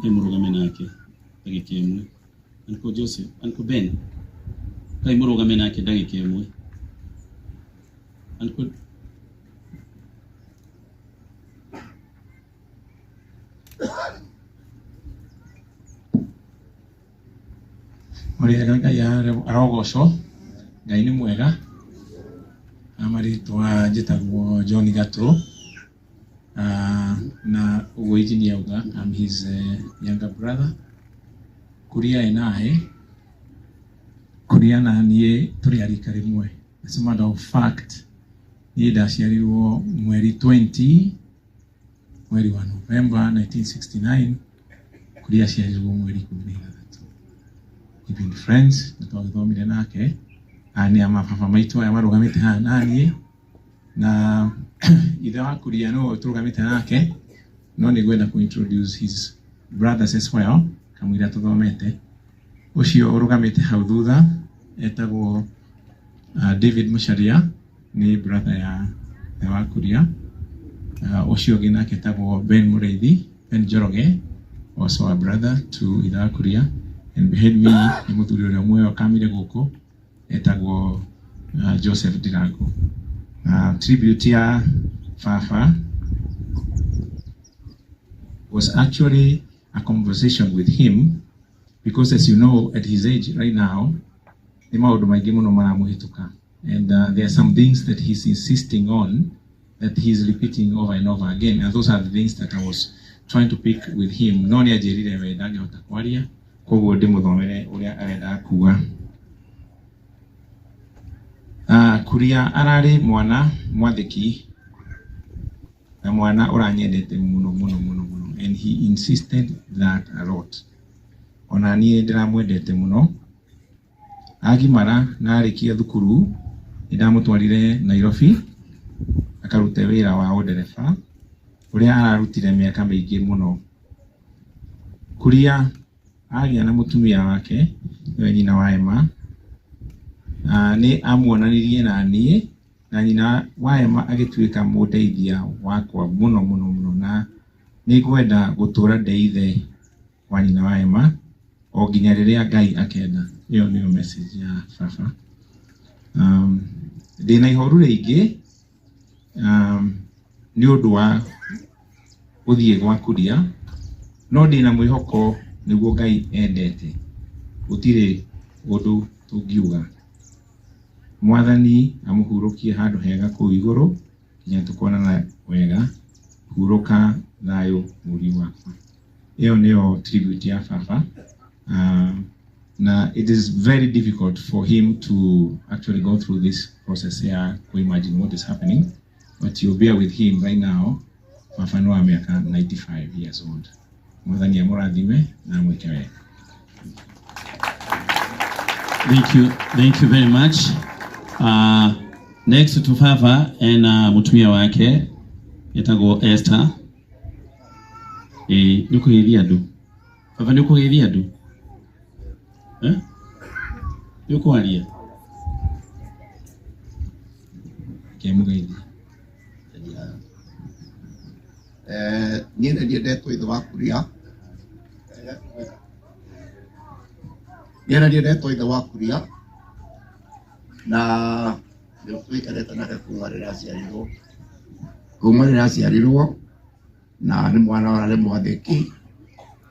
Murugame nake ndagika imwe. Uncle Joseph, Uncle Ben, kai murugame nake ndagika imwe. Uncle Muriega Ngai arogocwo, Ngai nĩ mwega. Amaritwa njĩtagwo John Gatũ, na ũguo injinia auga I'm his younger brother. Kuria enahe, kuria na niĩ tũrĩ arika rĩmwe. As a matter of fact, niĩ ndaciarirwo mweri 20 mweri wa November 1969, kuria aciarirwo mweri 13. We've been friends, nĩtwagĩthomire nake. Nĩ amababa maitũ aya marũgamĩte haha naniĩ, na ithe wa Kuria no tũrũgamĩte nake, no nĩ ngwenda introduce his brothers as well, kamũira tũthomete. Ũcio ũrũgamĩte hau thutha etagwo David Mucharia, nĩ brother ya wa Kuria. Ũcio ũngĩ nake etagwo Ben Mũrĩithi, Ben Njoroge, also a brother to ithe wa Kuria. And behind me nĩ mũthuri ũrĩa ũmwe wakamire gũkũ etagwo Joseph Ndirango. Tribute ya Fafa was actually a conversation with him, because as you know, at his age right now, the maundu maingi muno maramuhituka, and there are some things that he's insisting on that he's repeating over and over again, and those are the things that I was trying to pick with him. No ni ajirire we ndangihota kwaria, koguo ndimuthomere uria arenda kuga. Kuria arari mwana mwathiki na mwana uranyendete muno muno muno muno, and he insisted that a lot. Ona niĩ ndiramwendete muno. Agimara na arikia thukuru ndamũtwarire Nairobi akarute wĩra wa ũndereba ũrĩa ararutire mĩaka mĩingĩ muno. Kuria agĩa na mũtumia wake we nyina wa Emma. Nĩ amuonanirie na niĩ, na nyina wa Emma agĩtuĩka mũteithia wakwa muno muno muno, na nĩ ngwenda gũtũra ndeithe wa nyina wa Emma o nginya rĩrĩa Ngai akenda. Ĩyo nĩyo message ya Baba. Ndĩna ihoru rĩingĩ nĩ ũndũ wa gũthiĩ gwa Kuria, no ndĩna mwĩhoko nĩguo Ngai endete. Gũtirĩ ũndũ tũngiuga. Mwathani amũhurũkie handũ hega kũu igũrũ nginya tũkonana wega. Hurũka thayũ mũriũ wakwa. Ĩyo nĩyo tribute ya Baba. Na it is very difficult for him to actually go through this process here to imagine what is happening, but you bear with him right now. Baba no amĩaka 95 years old. Mwathani amũrathime na amwĩke wega. Thank you very much. Next to Fafa and mutumia wake etagwo Esther. Niko hivi adu. Fafa niko hivi adu. Niko alia. Kemu hivi. Niĩ ndiendetwo ithe wa Kuria. Niĩ ndiendetwo ithe wa Kuria. Na ndio twikarete nake kuma rĩrĩa aciarirwo, na nĩ mwana warĩ mwathĩki,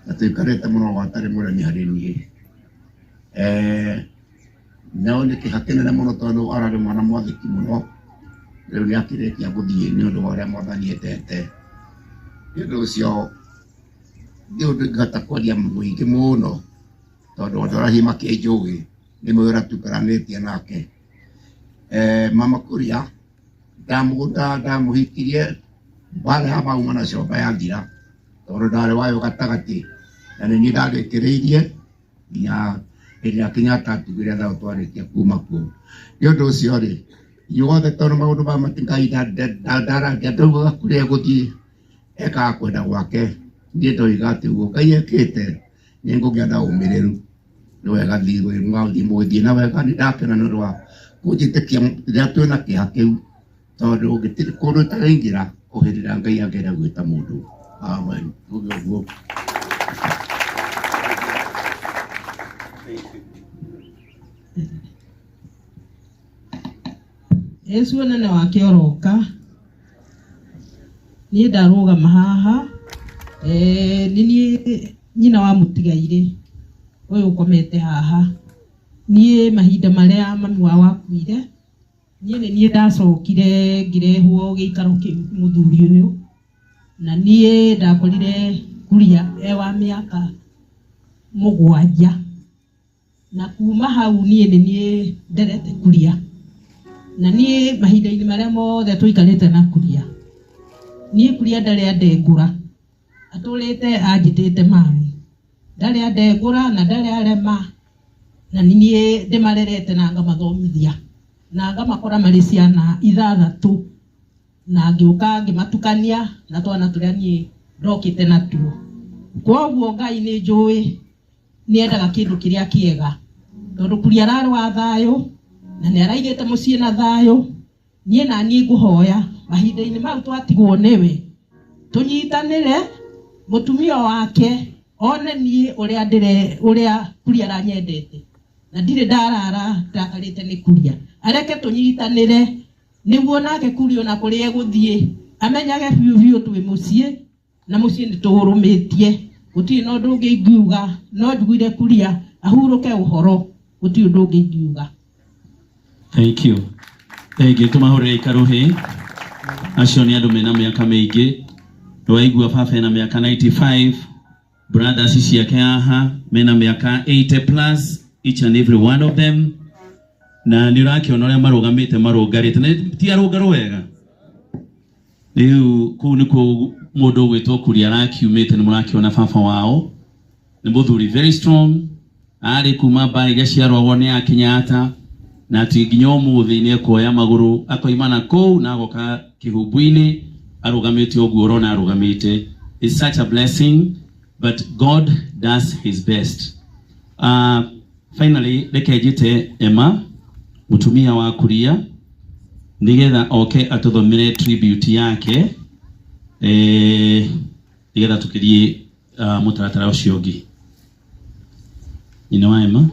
na twikarete mũno gwatarĩ mũremi harĩ niĩ. No nĩ kĩeha kĩnene mũno tondũ ararĩ mwana mwathĩki mũno, rĩu nĩ akĩrĩkia gũthiĩ nĩ ũndũ wa ũrĩa Mwathani endete. Nĩ ũndũ ũcio nĩ ũndũ ingĩhota kwaria mũingĩ mũno, tondũ andũ arĩa makĩnjũĩ nĩ mwĩra tuikaranĩtie nake. Mama Kuria ndamũhikirie wale hapa umana coba ya ngira, tondũ ndarĩ wayo gatagatĩ, na nĩ niĩ ndagĩkĩrĩirie nginya ĩrĩa Kenyatta atugire tha ũtwarĩtie kuma kuo. Nĩ ũndũ ũcio rĩ, inyuothe tondũ maũndũ maya matingai ndaugaga Kuria gũthiĩ ekaga kwenda gwake, niĩ ndoiga atĩ ũguo Ngai ekĩte nĩ ngũgĩa ũmĩrĩru. Nĩ wega mũgĩthiĩ na wega, nĩ ndakena nĩ ũndũ wa kũnjĩtĩkia rĩrĩa twĩna kĩeha kĩu, tondũ gĩtirĩ kũndũ ĩtaraingĩra kũhĩrĩra Ngai angĩenda gwĩta mũndũ. Amen. Ũguo. Yesu nene wake oroka ni ndaruga mahaha nini nyina wa mutigaire uyu ukomete haha nie mahinda maria mami wa wakuire nie ndacokire ngirehwo giikaro muthuri uyu na nie ndakorire kuria wa miaka 7 na kuma hau nie nderete kuria na nie mahinda-ini maria mothe tuikarite na kuria nie kuria ndari andengura aturite anjitite mami ndari andengura na ndari arema na nie ndimarerete na ngamathomithia na ngamakora mari ciana 6 na ngiuka ngimatukania na twana turia nie ndokite natuo kwoguo Ngai ni njui niendaga kindu kiria kiega tondu kuria rari wa thayo na ni araigite mucii na thayo nie na nie nguhoya mahinda-ini mau twatigwo niwe tunyitanire mutumia wake one nie uria kuria aranyendete na ndire ndarara ndakarite ni kuria areke tunyitanire niguo nake kuria na kuria guthie amenyage biu twi mucii na mucii ni tuhurumitie guti no ndungi ingiuga no njiguire kuria ahuruke uhoro guti ndungi ingiuga. Thank you. Thank tumahore ikaruhi acio ni andu mena miaka mingi ndwaigua baba na miaka 95 brothers ciake haha mena miaka 80 plus each and every one of them na nirakiona ria marugamite marungarite na ti arungaro wega riu ku niko mundu gwitwo kuria rakiumite ni murakiona baba wao ni muthuri very strong ari kuma bari gaciarwo ni Kenyatta na tinginyo muthi ni ekoya maguru akoimana kou na agoka kihumbu-ini arugamite oguo rona arugamite. It's such a blessing, but God does his best. Finally rekejite Emma mutumia wa kuria nigetha oke atuthomire tribute yake nigetha tukirie mutaratara ucio ungi. Wa Emma.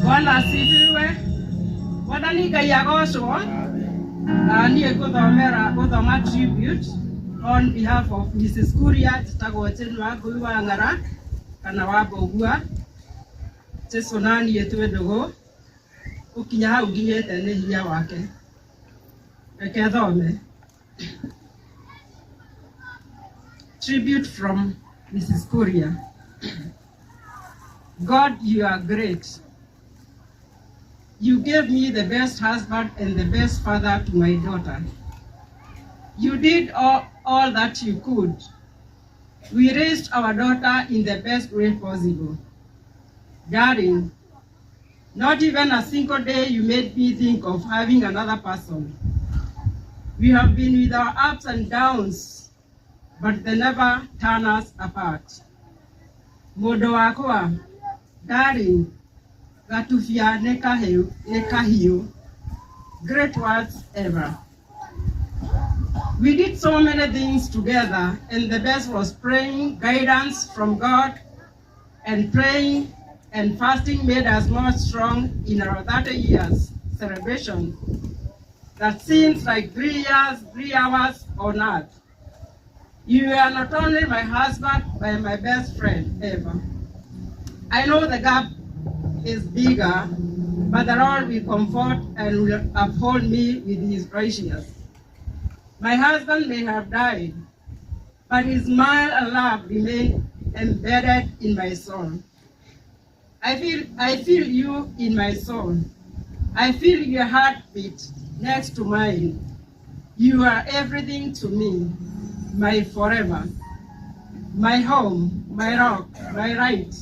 Bwana asifiwe. Bwana ni Ngai agocwo. Niĩ gũthoma tribute on behalf of Mrs. Kuria njĩtagwo Jane Wangui wa Ng'ara kana wa Mbogua Jesonani Etwendogo ukinya hau nginyĩte nĩ hinya wake. Reke thome. Tribute from Mrs. Kuria. God, you are great. You gave me the best husband and the best father to my daughter. You did all that you could. We raised our daughter in the best way possible. Darling, not even a single day you made me think of having another person. We have been with our ups and downs, but they never turn us apart. Modo wakwa, darling, Gatufia nekahiu, great words ever. We did so many things together, and the best was praying, guidance from God, and praying and fasting made us more strong in our 30 years celebration. That seems like 3 years, 3 hours on earth. You are not only my husband, but my best friend ever. I know the gap is bigger, but the Lord will comfort and will uphold me with his righteousness. My husband may have died, but his smile and love remain embedded in my soul. I feel you in my soul. I feel your heartbeat next to mine. You are everything to me, my forever, my home, my rock, my right.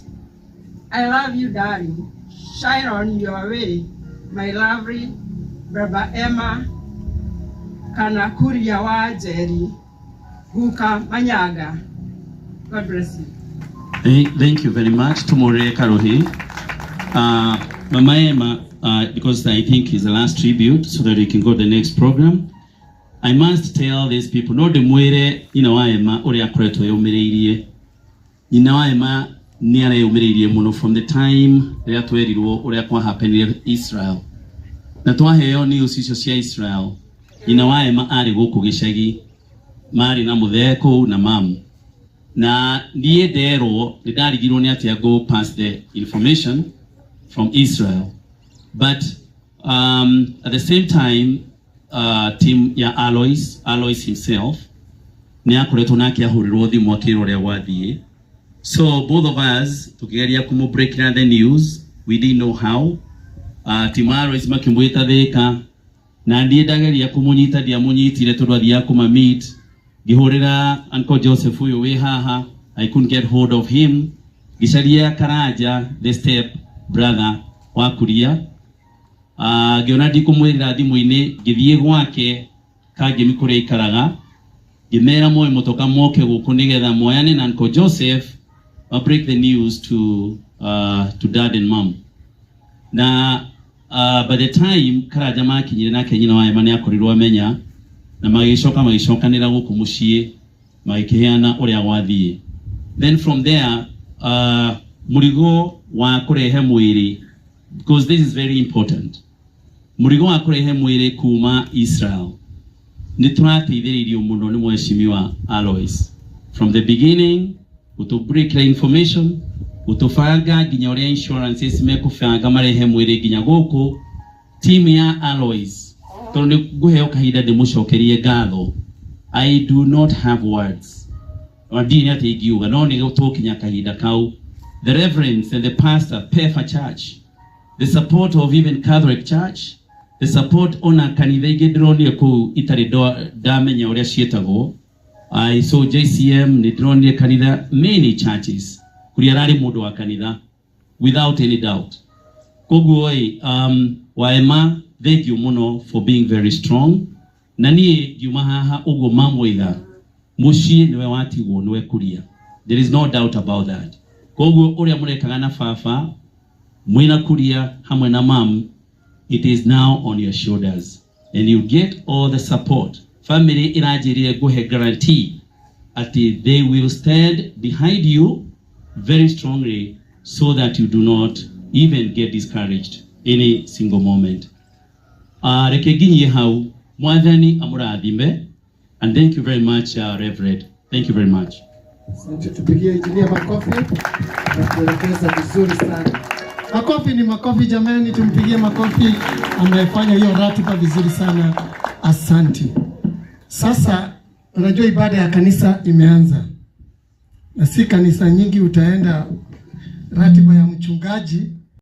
I love you, darling. Shine on your way, my lovely Baba Emma Kana Kuria wa Jerry. Guka Manyaga. God bless you. Thank you very much. Tumore Karohi. Mama Emma, because I think is the last tribute, so that we can go to the next program. I must tell these people, no de mwere ina wa Emma ori akreto yomereirie. Ina wa Emma ni ara yomereirie muno from the time ria twerirwo ori akwa happen in Israel. Na twaheo ni usicio cia Israel. Ina wa Emma ari guku gicagi mari na mutheko na mamu. Na ndiye dero nidarigirwo ni atia go past the information from Israel. But at the same time, team ya Alois himself ni akoretwo nake ahurirwo thimu akirwo ria wathie. So both of us tukigeria kumu break down the news, we didn't know how. Team Alois makimwita thika na ndiye ndageria kumunyita dia munyitire twathia kuma meet gihurira Uncle Joseph uyu we haha. I couldn't get hold of him. Gisharia Karaja, the step brother wa kuria. Giona ndikumwirira thimu-ini githie gwake kangimi kuria ikaraga gimera moyo motoka moke guku nigetha moyane na Uncle Joseph break the news to dad and mom. Na by the time Karaja makinyire nake nyina wa Emma ni akorirwo amenya na magicokanira guku mucii magikiheana uria gwathie. Then from there murigo wa kurehe mwiri, because this is very important. Murigo wa kurehe mwiri kuma Israel ni turateithiririo muno ni mweshimiwa Alois from the beginning uto break the information utofanga ginya uria insurances mekufanga marehe mwiri ginya guku team ya Alois tondu guheo kahinda ndimucokerie ngatho. I do not have words wadini ati igiuga no ni gutokinya kahinda kau. The reverends and the pastor Pefa Church, the support of even Catholic Church, the support ona kanitha igidronie ku itari damenya uria cietagwo. I saw JCM ni dronie kanitha, many churches kuria rari mundu wa kanitha without any doubt. Koguo wa Emma, thank you muno for being very strong. Na nie juma haha ugo mamwitha mucii niwe watigwo niwe kuria. There is no doubt about that. Koguo uria murekaga na baba mwina kuria hamwe na mam, it is now on your shoulders and you get all the support. Family irajirire guhe guarantee ati they will stand behind you very strongly so that you do not even get discouraged any single moment. Reke ginye hau mwathani amurathime, and thank you very much Reverend. Thank you very much. Asante, tupigie injinia makofi na kuelekeza vizuri sana. Makofi ni makofi jamani, tumpigie makofi. Amefanya hiyo ratiba vizuri sana. Asante. Sasa unajua ibada ya kanisa imeanza. Na si kanisa nyingi utaenda ratiba ya mchungaji